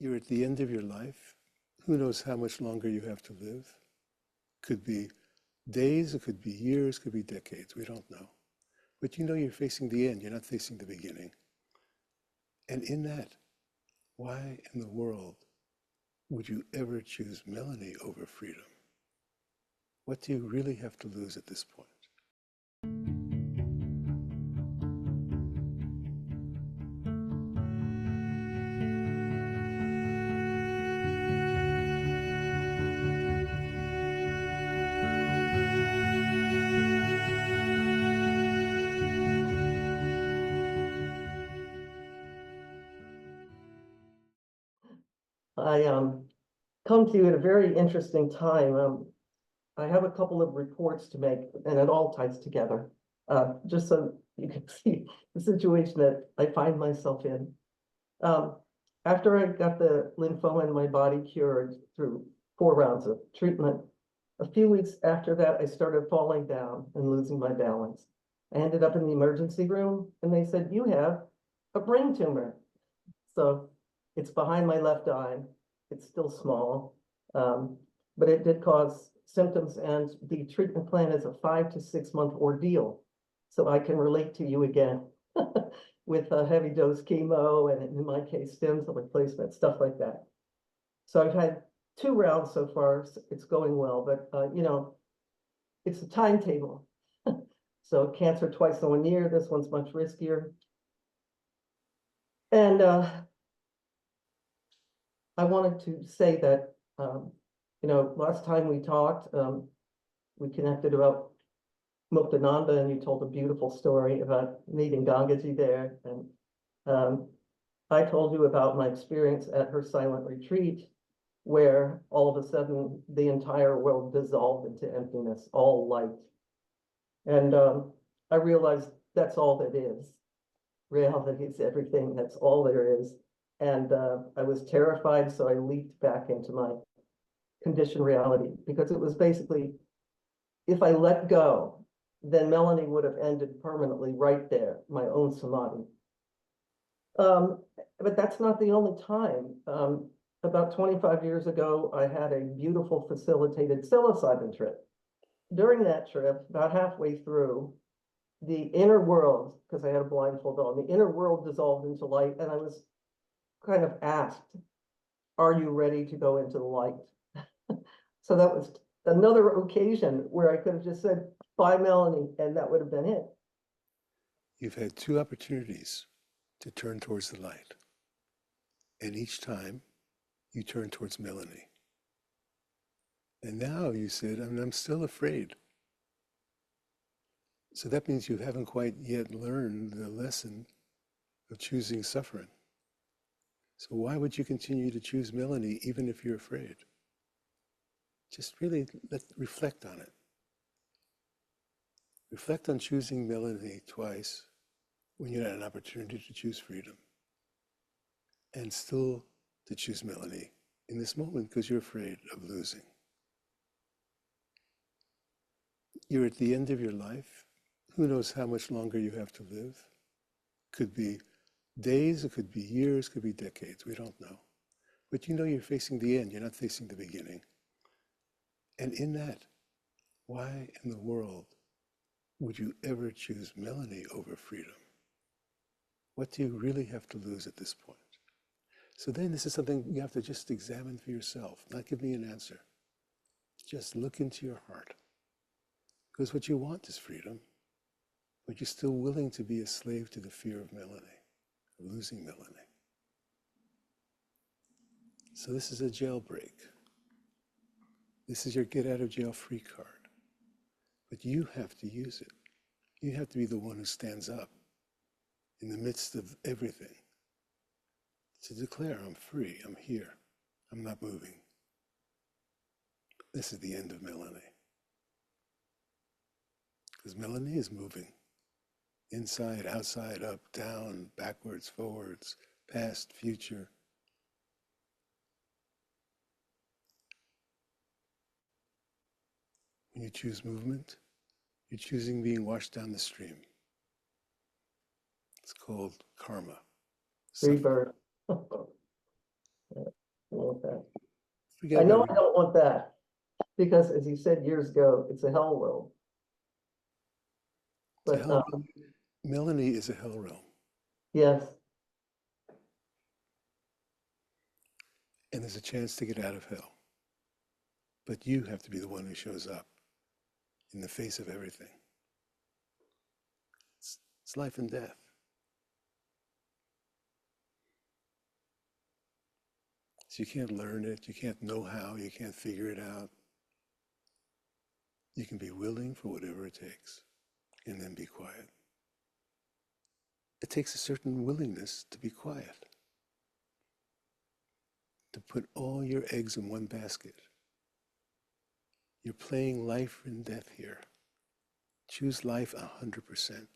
You're at the end of your life. Who knows how much longer you have to live? Could be days, it could be years, could be decades. We don't know. But you know you're facing the end. You're not facing the beginning. And in that, why in the world would you ever choose Melanie over freedom? What do you really have to lose at this point? I come to you at a very interesting time. I have a couple of reports to make, and it all ties together, just so you can see the situation that I find myself in. Um, After I got the lymphoma in my body cured through 4 rounds of treatment, a few weeks after that, I started falling down and losing my balance. I ended up in the emergency room, and they said, "You have a brain tumor." So it's behind my left eye. It's still small, but it did cause symptoms, and the treatment plan is a 5 to 6 month ordeal. So I can relate to you again with a heavy dose chemo, and in my case, stem cell replacement, stuff like that. So I've had 2 rounds so far. It's going well, but it's a timetable. So cancer twice in 1 year. This one's much riskier. And I wanted to say that, last time we talked, we connected about Muktananda, and you told a beautiful story about meeting Gangaji there. And I told you about my experience at her silent retreat, where all of a sudden the entire world dissolved into emptiness, all light. And I realized that's all that is. Reality is everything. That's all there is. And I was terrified, so I leaped back into my conditioned reality, because it was basically, if I let go, then Melanie would have ended permanently right there, my own samadhi. But that's not the only time. About 25 years ago, I had a beautiful facilitated psilocybin trip. During that trip, about halfway through, the inner world, because I had a blindfold on, the inner world dissolved into light, and I was kind of asked, "Are you ready to go into the light?" So that was another occasion where I could have just said, "Bye, Melanie," and that would have been it. You've had 2 opportunities to turn towards the light. And each time you turn towards Melanie. And now you said, I'm still afraid. So that means you haven't quite yet learned the lesson of choosing suffering. So why would you continue to choose Melanie even if you're afraid? Just really reflect on it. Reflect on choosing Melanie twice when you had an opportunity to choose freedom, and still to choose Melanie in this moment because you're afraid of losing. You're at the end of your life. Who knows how much longer you have to live? Could be days, it could be years, could be decades. We don't know. But you know you're facing the end. You're not facing the beginning. And in that, why in the world would you ever choose Melanie over freedom? What do you really have to lose at this point? So then this is something you have to just examine for yourself, not give me an answer. Just look into your heart. Because what you want is freedom, but you're still willing to be a slave to the fear of Melanie, of losing Melanie. So this is a jailbreak. This is your get out of jail free card. But you have to use it. You have to be the one who stands up in the midst of everything to declare, I'm free, I'm here, I'm not moving. This is the end of Melanie. Because Melanie is moving. Inside, outside, up, down, backwards, forwards, past, future. When you choose movement, you're choosing being washed down the stream. It's called karma. Rebirth. want that. Forget I know about I don't want that, because as you said years ago, it's a hell world. it's a But, hell. Melanie is a hell realm, yes, and there's a chance to get out of hell. But you have to be the one who shows up in the face of everything. It's life and death. So you can't learn it, you can't know how, you can't figure it out. You can be willing for whatever it takes, and then be quiet. It takes a certain willingness to be quiet, to put all your eggs in one basket. You're playing life and death here. Choose life 100%.